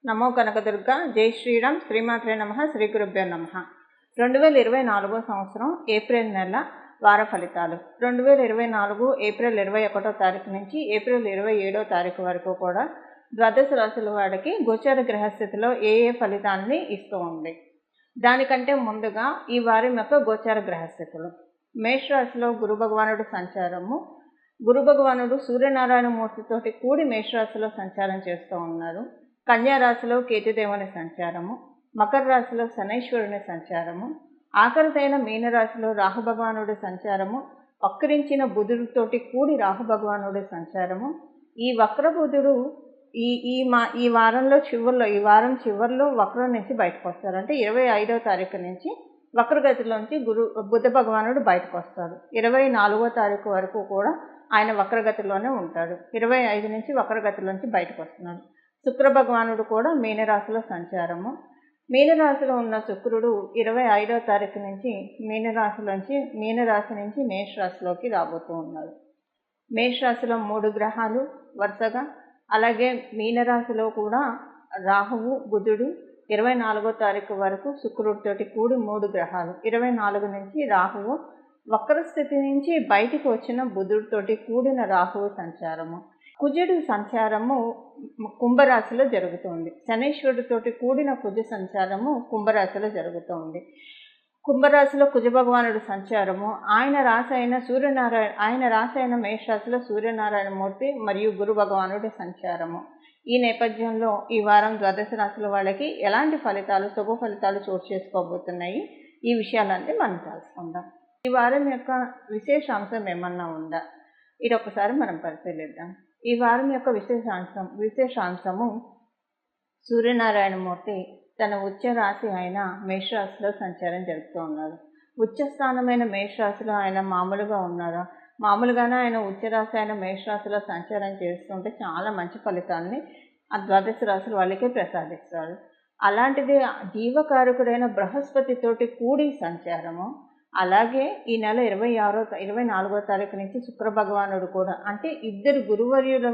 నమో కనకదుర్గ. జై శ్రీరామ్. శ్రీమాత్రే నమః. శ్రీ గురుభ్యో నమః. 2024 సంవత్సరం ఏప్రిల్ నెల వార ఫలితాలు. 2024 ఏప్రిల్ 21వ తారీఖు నుంచి ఏప్రిల్ 27వ తారీఖు వరకు కూడా ద్వాదశ రాశుల వాడికి గోచార గ్రహస్థితిలో ఏ ఫలితాన్ని ఇస్తూ ఉంది. దానికంటే ముందుగా ఈ వారం యొక్క గోచార గ్రహస్థితులు. మేషరాశిలో గురు భగవానుడు సంచారము. గురు భగవానుడు సూర్యనారాయణ మూర్తితోటి కూడి మేషరాశిలో సంచారం చేస్తూ ఉన్నారు. కన్యా రాశిలో కేతుదేవుని సంచారము, మకర రాశిలో శనైశ్వరుని సంచారము, ఆఖరిదైన మీనరాశిలో రాహు భగవానుడి సంచారము, వక్రించిన బుధుడితోటి కూడి రాహు భగవానుడి సంచారము. ఈ వక్ర బుధుడు ఈ వారంలో వారం చివరిలో వక్రం నుంచి బయటకు వస్తారు. అంటే 25వ తారీఖు నుంచి వక్రగతిలోంచి బుధ భగవానుడు బయటకు వస్తాడు. 24వ తారీఖు వరకు కూడా ఆయన వక్రగతిలోనే ఉంటాడు. 25 నుంచి వక్రగతిలోంచి బయటకు వస్తున్నాడు. శుక్ర భగవానుడు కూడా మీనరాశిలో సంచారము. మీనరాశిలో ఉన్న శుక్రుడు 25వ తారీఖు నుంచి మీనరాశి నుంచి మేషరాశిలోకి రాబోతూ ఉన్నాడు. మేషరాశిలో 3 గ్రహాలు వరుసగా, అలాగే మీనరాశిలో కూడా రాహువు బుధుడు 24వ తారీఖు వరకు శుక్రుడితోటి కూడి 3 గ్రహాలు. 24 నుంచి రాహువు వక్రస్థితి నుంచి బయటికి వచ్చిన బుధుడితోటి కూడిన రాహువు సంచారము. కుజుడు సంచారము కుంభరాశిలో జరుగుతుంది. శనీశ్వరుడితోటి కూడిన కుజ సంచారము కుంభరాశిలో జరుగుతుంది. కుంభరాశిలో కుజ భగవానుడు సంచారము, ఆయన రాశి అయిన మేషరాశిలో సూర్యనారాయణ మూర్తి మరియు గురు భగవానుడి సంచారము. ఈ నేపథ్యంలో ఈ వారం ద్వాదశ రాశుల వాళ్ళకి ఎలాంటి ఫలితాలు, శుభ ఫలితాలు చోటు చేసుకోబోతున్నాయి, ఈ విషయాలన్నీ మనం తెలుసుకుందాం. ఈ వారం యొక్క విశేషాంశం ఏమన్నా ఉందా, ఇది ఒకసారి మనం పరిశీలిద్దాం. ఈ వారం యొక్క విశేషాంశము సూర్యనారాయణ మూర్తి తన ఉచ్చ రాశి అయిన మేషరాశిలో సంచారం జరుపుతూ ఉన్నారు. ఉచ్చ స్థానమైన మేషరాశిలో ఆయన మామూలుగానే ఆయన ఉచ్చ రాశి అయిన మేషరాశిలో సంచారం చేస్తుంటే చాలా మంచి ఫలితాన్ని ఆ ద్వాదశ రాశుల వాళ్ళకే ప్రసాదిస్తారు. అలాంటిది జీవకారకుడైన బృహస్పతితోటి కూడి సంచారము. అలాగే ఈ నెల 24వ తారీఖు నుంచి శుక్ర భగవానుడు కూడా, అంటే ఇద్దరు గురువర్యుల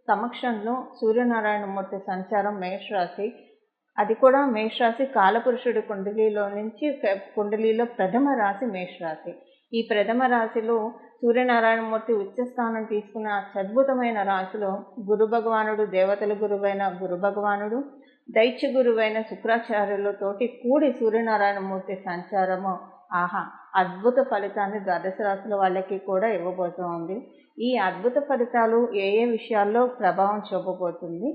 సమక్షంలో సూర్యనారాయణ మూర్తి సంచారం మేషరాశి, అది కూడా మేషరాశి కాలపురుషుడి కుండలిలో ప్రథమ రాశి మేషరాశి. ఈ ప్రథమ రాశిలో సూర్యనారాయణ మూర్తి ఉచ్చస్థానం తీసుకున్న అద్భుతమైన రాశిలో గురు భగవానుడు, దేవతల గురువైన గురు భగవానుడు, దైత్య గురువైన శుక్రాచార్యులతోటి కూడి సూర్యనారాయణ మూర్తి సంచారము అద్భుత ఫలితాన్ని ద్వాదశ రాశుల వాళ్ళకి కూడా ఇవ్వబోతోంది. ఈ అద్భుత ఫలితాలు ఏ విషయాల్లో ప్రభావం చూపబోతుంది,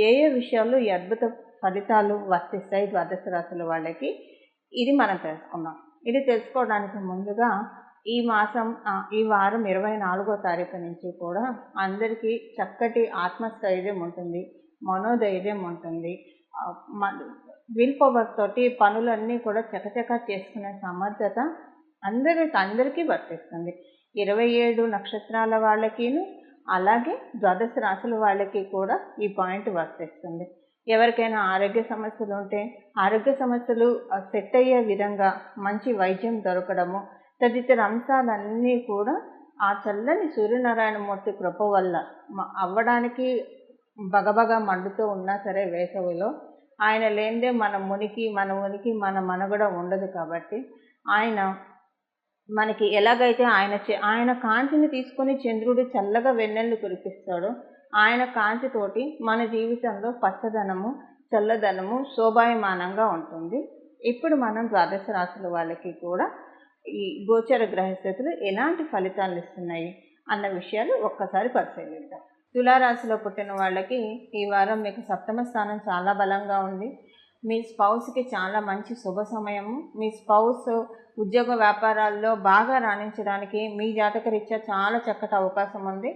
ఏ విషయాల్లో ఈ అద్భుత ఫలితాలు వర్తిస్తాయి ద్వాదశ రాశుల వాళ్ళకి, ఇది మనం తెలుసుకుందాం. ఇది తెలుసుకోవడానికి ముందుగా ఈ వారం 24వ తారీఖు నుంచి కూడా అందరికీ చక్కటి ఆత్మస్థైర్యం ఉంటుంది, మనోధైర్యం ఉంటుంది. విల్ పవర్ తోటి పనులన్నీ కూడా చకచకా చేసుకునే సమర్థత అందరికీ వర్తిస్తుంది. 27 నక్షత్రాల వాళ్ళకిను అలాగే ద్వాదశ రాశుల వాళ్ళకి కూడా ఈ పాయింట్ వర్తిస్తుంది. ఎవరికైనా ఆరోగ్య సమస్యలు ఉంటే ఆరోగ్య సమస్యలు సెట్ అయ్యే విధంగా మంచి వైద్యం దొరకడము, తదితర అంశాలన్నీ కూడా ఆ చల్లని సూర్యనారాయణ మూర్తి కృప వల్ల అవ్వడానికి బగబగా మండుతూ ఉన్నా సరే వేసవిలో ఆయన లేనిదే మన ఉనికి మన మనుగడ ఉండదు. కాబట్టి ఆయన మనకి ఎలాగైతే ఆయన కాంతిని తీసుకొని చంద్రుడు చల్లగా వెన్నెల్లు కురిపిస్తాడో, ఆయన కాంతితోటి మన జీవితంలో పచ్చదనము, చల్లదనము శోభాయమానంగా ఉంటుంది. ఇప్పుడు మనం ద్వాదశ రాశుల వాళ్ళకి కూడా ఈ గోచర గ్రహస్థితులు ఎలాంటి ఫలితాలు ఇస్తున్నాయి అన్న విషయాలు ఒక్కసారి పరిశీలిద్దాం. తులారాశిలో పుట్టిన వాళ్ళకి ఈ వారం మీకు 7వ స్థానం చాలా బలంగా ఉంది. మీ స్పౌస్కి చాలా మంచి శుభ సమయము. మీ స్పౌస్ ఉద్యోగ వ్యాపారాల్లో బాగా రాణించడానికి మీ జాతకరీత్యా చాలా చక్కటి అవకాశం ఉంది.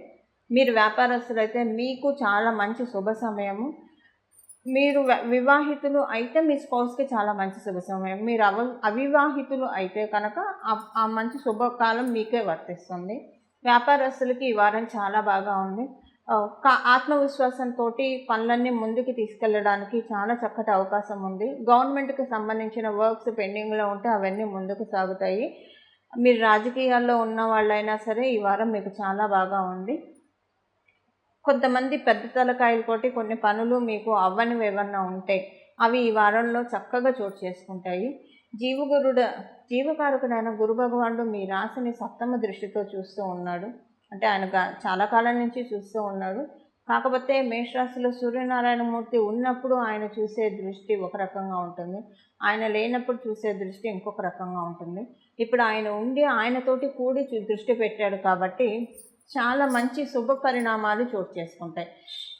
మీరు వ్యాపారస్తులైతే మీకు చాలా మంచి శుభ సమయము. మీరు వివాహితులు అయితే మీ స్పౌస్కి చాలా మంచి శుభ సమయం. మీరు అవివాహితులు అయితే కనుక ఆ మంచి శుభకాలం మీకే వర్తిస్తుంది. వ్యాపారస్తులకి ఈ వారం చాలా బాగా ఉంది. ఆత్మవిశ్వాసంతో పనులన్నీ ముందుకు తీసుకెళ్ళడానికి చాలా చక్కటి అవకాశం ఉంది. గవర్నమెంట్కి సంబంధించిన వర్క్స్ పెండింగ్లో ఉంటే అవన్నీ ముందుకు సాగుతాయి. మీరు రాజకీయాల్లో ఉన్న వాళ్ళైనా సరే ఈ వారం మీకు చాలా బాగా ఉంది. కొంతమంది పెద్ద తలకాయలతోటి కొన్ని పనులు మీకు అవ్వనివి ఏమన్నా ఉంటే అవి ఈ వారంలో చక్కగా చోటు చేసుకుంటాయి. జీవకారకుడైన గురు భగవానుడు మీ రాశిని సప్తమ దృష్టితో చూస్తూ ఉన్నాడు. అంటే ఆయన చాలా కాలం నుంచి చూస్తూ ఉన్నాడు. కాకపోతే మేషరాశిలో సూర్యనారాయణమూర్తి ఉన్నప్పుడు ఆయన చూసే దృష్టి ఒక రకంగా ఉంటుంది, ఆయన లేనప్పుడు చూసే దృష్టి ఇంకొక రకంగా ఉంటుంది. ఇప్పుడు ఆయన ఉండి ఆయనతోటి కూడి దృష్టి పెట్టాడు కాబట్టి చాలా మంచి శుభ పరిణామాలు చోటు చేసుకుంటాయి.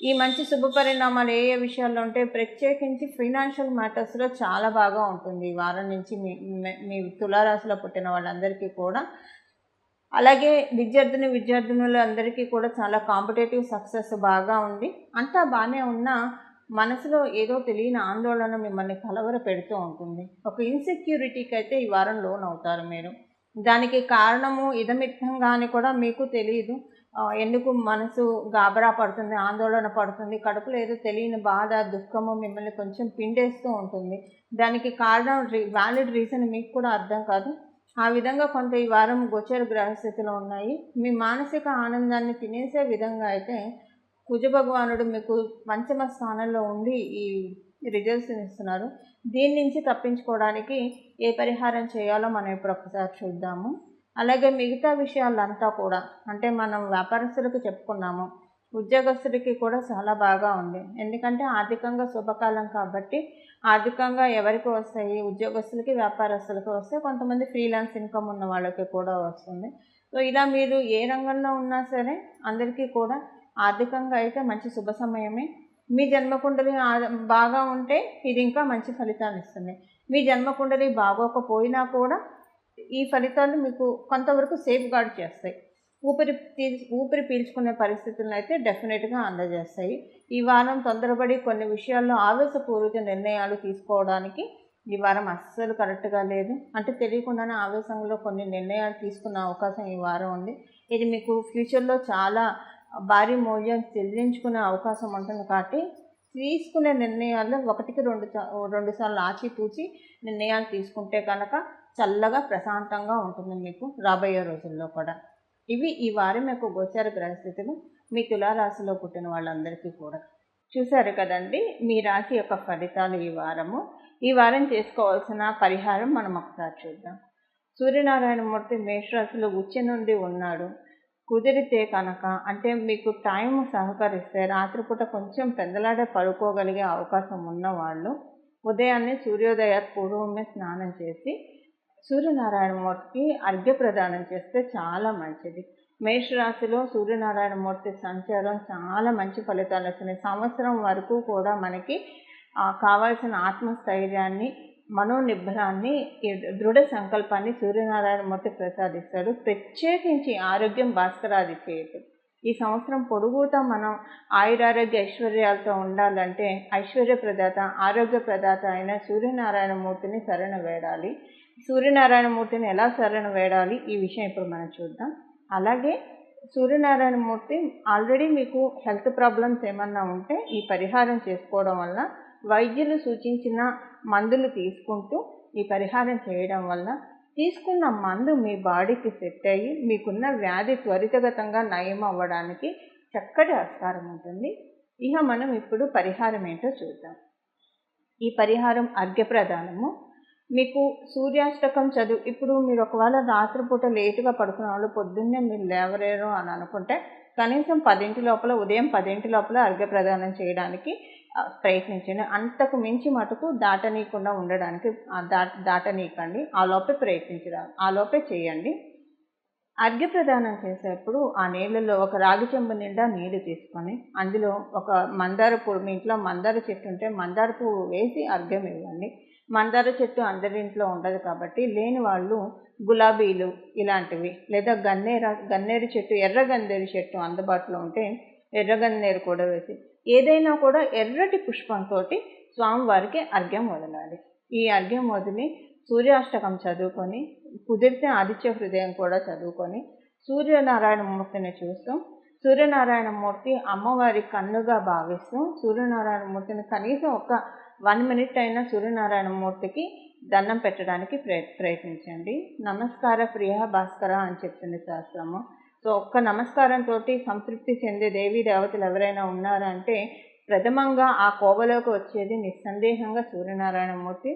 ఈ మంచి శుభ పరిణామాలు ఏ ఏ విషయాల్లో ఉంటే ప్రత్యేకించి ఫైనాన్షియల్ మ్యాటర్స్లో చాలా బాగా ఉంటుంది ఈ వారం నుంచి మీ తులారాశిలో పుట్టిన వాళ్ళందరికీ కూడా. అలాగే విద్యార్థినులు అందరికీ కూడా చాలా కాంపిటేటివ్ సక్సెస్ బాగా ఉంది. అంతా బాగానే ఉన్నా మనసులో ఏదో తెలియని ఆందోళన మిమ్మల్ని కలవర పెడుతూ ఉంటుంది. ఒక ఇన్సెక్యూరిటీకి అయితే ఈ వారం లోన్ అవుతారు మీరు. దానికి కారణము ఇదమిత్తంగా అని కూడా మీకు తెలియదు. ఎందుకు మనసు గాబరా పడుతుంది, ఆందోళన పడుతుంది, కడుపులో ఏదో తెలియని బాధ, దుఃఖము మిమ్మల్ని కొంచెం పిండేస్తూ ఉంటుంది. దానికి కారణం వ్యాలిడ్ రీజన్ మీకు కూడా అర్థం కాదు. ఆ విధంగా కొంత ఈ వారం గోచర గ్రహస్థితిలో ఉన్నాయి. మీ మానసిక ఆనందాన్ని తినేసే విధంగా అయితే కుజ భగవానుడు మీకు పంచమ స్థానంలో ఉండి ఈ రిజల్ట్స్ ఇస్తున్నారు. దీని నుంచి తప్పించుకోవడానికి ఏ పరిహారం చేయాలో మనం ఇప్పుడు ఒకసారి చూద్దాము. అలాగే మిగతా విషయాలంతా కూడా అంటే మనం వ్యాపారస్తులకు చెప్పుకున్నాము, ఉద్యోగస్తుడికి కూడా చాలా బాగా ఉంది. ఎందుకంటే ఆర్థికంగా శుభకాలం కాబట్టి ఆర్థికంగా ఎవరికి వస్తాయి, ఉద్యోగస్తులకి వ్యాపారస్తులకి వస్తాయి, కొంతమంది ఫ్రీలాన్స్ ఇన్కమ్ ఉన్న వాళ్ళకి కూడా వస్తుంది. సో ఇలా మీరు ఏ రంగంలో ఉన్నా సరే అందరికీ కూడా ఆర్థికంగా అయితే మంచి శుభ సమయమే. మీ జన్మకుండలి బాగా ఉంటే ఇది ఇంకా మంచి ఫలితాలు ఇస్తుంది. మీ జన్మకుండలి బాగోకపోయినా కూడా ఈ ఫలితాలు మీకు కొంతవరకు సేఫ్ గార్డ్ చేస్తాయి. ఊపిరి పీల్చుకునే పరిస్థితులను అయితే డెఫినెట్గా అందజేస్తాయి. ఈ వారం తొందరపడి కొన్ని విషయాల్లో ఆవేశపూరిత నిర్ణయాలు తీసుకోవడానికి ఈ వారం అస్సలు కరెక్ట్గా లేదు. అంటే తెలియకుండానే ఆవేశంలో కొన్ని నిర్ణయాలు తీసుకునే అవకాశం ఈ వారం ఉంది. ఇది మీకు ఫ్యూచర్లో చాలా భారీ మూల్యం చెల్లించుకునే అవకాశం ఉంటుంది. కాబట్టి తీసుకునే నిర్ణయాల్లో ఒకటికి రెండు సార్లు ఆచితూచి నిర్ణయాలు తీసుకుంటే కనుక చల్లగా ప్రశాంతంగా ఉంటుంది మీకు రాబోయే రోజుల్లో కూడా. ఇవి ఈ వారం యొక్క గోచార గ్రహస్థితులు మీ తులారాశిలో పుట్టిన వాళ్ళందరికీ కూడా. చూశారు కదండి మీ రాశి యొక్క ఫలితాలు ఈ వారం చేసుకోవాల్సిన పరిహారం మనం ఒకసారి చూద్దాం. సూర్యనారాయణమూర్తి మేషరాశిలో ఉచ్ఛ నుండి ఉన్నాడు. కుదిరితే కనుక అంటే మీకు టైం సహకరిస్తే రాత్రిపూట కొంచెం పెందలాడే పడుకోగలిగే అవకాశం ఉన్నవాళ్ళు ఉదయాన్నే సూర్యోదయ పూర్వమే స్నానం చేసి సూర్యనారాయణమూర్తికి అర్ఘ్య ప్రదానం చేస్తే చాలా మంచిది. మేషరాశిలో సూర్యనారాయణమూర్తి సంచారం చాలా మంచి ఫలితాలు వచ్చినాయి. సంవత్సరం వరకు కూడా మనకి కావాల్సిన ఆత్మస్థైర్యాన్ని, మనోనిబ్బరాన్ని, దృఢ సంకల్పాన్ని సూర్యనారాయణమూర్తి ప్రసాదిస్తాడు. ప్రత్యేకించి ఆరోగ్యం భాస్కరాది చేయదు. ఈ సంవత్సరం పొడుగుతా మనం ఆయురారోగ్య ఐశ్వర్యాలతో ఉండాలంటే ఐశ్వర్య ప్రదాత, ఆరోగ్య ప్రదాత అయిన సూర్యనారాయణమూర్తిని శరణ వేడాలి. సూర్యనారాయణమూర్తిని ఎలా శరణ వేడాలి ఈ విషయం ఇప్పుడు మనం చూద్దాం. అలాగే సూర్యనారాయణమూర్తి ఆల్రెడీ మీకు హెల్త్ ప్రాబ్లమ్స్ ఏమన్నా ఉంటే ఈ పరిహారం చేసుకోవడం వల్ల, వైద్యులు సూచించిన మందులు తీసుకుంటూ ఈ పరిహారం చేయడం వల్ల తీసుకున్న మందు మీ బాడీకి సెట్ అయ్యి మీకున్న వ్యాధి త్వరితగతంగా నయం అవ్వడానికి చక్కటి ఆస్కారం ఉంటుంది. ఇక మనం ఇప్పుడు పరిహారం ఏంటో చూద్దాం. ఈ పరిహారం అర్ఘ్యప్రదానము. మీకు సూర్యాష్టకం ఇప్పుడు మీరు ఒకవేళ రాత్రిపూట లేటుగా పడుకున్న వాళ్ళు పొద్దున్నే మీరు లేవలేరు అని అనుకుంటే కనీసం 10 లోపల, ఉదయం 10 లోపల అర్ఘ్యప్రదానం చేయడానికి ప్రయత్నించండి. అంతకు మించి మటుకు దాటనీయకుండా ఉండడానికి దాటనీయకండి. ఆ లోపే చేయండి. అర్ఘ్యప్రదానం చేసేప్పుడు ఆ నీళ్ళలో ఒక రాగి చెంబు నిండా నీళ్లు తీసుకొని అందులో ఒక మందార పువ్వు, మీ ఇంట్లో మందార చెట్టు ఉంటే మందార పువ్వు వేసి అర్ఘ్యం ఇవ్వండి. మందార చెట్టు అందరింట్లో ఉండదు కాబట్టి లేని వాళ్ళు గులాబీలు ఇలాంటివి, లేదా గన్నేరు చెట్టు, ఎర్ర గన్నేరు చెట్టు అందుబాటులో ఉంటే ఎర్ర గన్నేరు కూడా వేసి ఏదైనా కూడా ఎర్రటి పుష్పంతో స్వామివారికి అర్ఘ్యం వదలాలి. ఈ అర్ఘ్యం వదిలి సూర్యాష్టకం చదువుకొని, కుదిరితే ఆదిత్య హృదయం కూడా చదువుకొని సూర్యనారాయణమూర్తిని చూస్తూ, సూర్యనారాయణమూర్తి అమ్మవారి కన్నుగా భావిస్తూ సూర్యనారాయణమూర్తిని కనీసం ఒక 1 minute అయినా సూర్యనారాయణమూర్తికి దండం పెట్టడానికి ప్రయత్నించండి. నమస్కార ప్రియ భాస్కర అని చెప్తుంది శాస్త్రము. సో ఒక్క నమస్కారంతో సంతృప్తి చెందే దేవీ దేవతలు ఎవరైనా ఉన్నారంటే ప్రథమంగా ఆ కోవలోకి వచ్చేది నిస్సందేహంగా సూర్యనారాయణమూర్తి.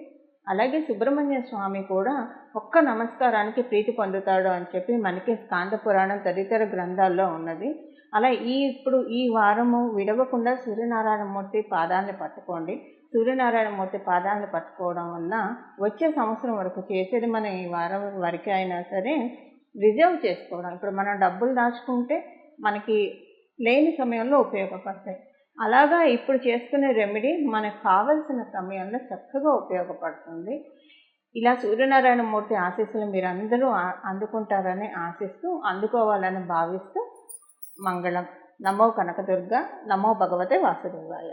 అలాగే సుబ్రహ్మణ్య స్వామి కూడా ఒక్క నమస్కారానికి ప్రీతి పొందుతాడు అని చెప్పి మనకి స్కాంద పురాణం తదితర గ్రంథాల్లో ఉన్నది. అలా ఇప్పుడు ఈ వారము విడవకుండా సూర్యనారాయణమూర్తి పాదాలను పట్టుకోండి. సూర్యనారాయణమూర్తి పాదాలను పట్టుకోవడం వల్ల వచ్చే సంవత్సరం వరకు చేసేది మనం ఈ వారం వరకే అయినా సరే రిజర్వ్ చేసుకోవడం. ఇప్పుడు మనం డబ్బులు దాచుకుంటే మనకి లేని సమయంలో ఉపయోగపడతాయి. అలాగా ఇప్పుడు చేసుకునే రెమెడీ మనకు కావలసిన సమయంలో చక్కగా ఉపయోగపడుతుంది. ఇలా సూర్యనారాయణమూర్తి ఆశీస్సులు మీరందరూ అందుకుంటారని ఆశిస్తూ, అందుకోవాలని భావిస్తూ మంగళం. నమో కనకదుర్గ, నమో భగవతే వాసుదేవాయ.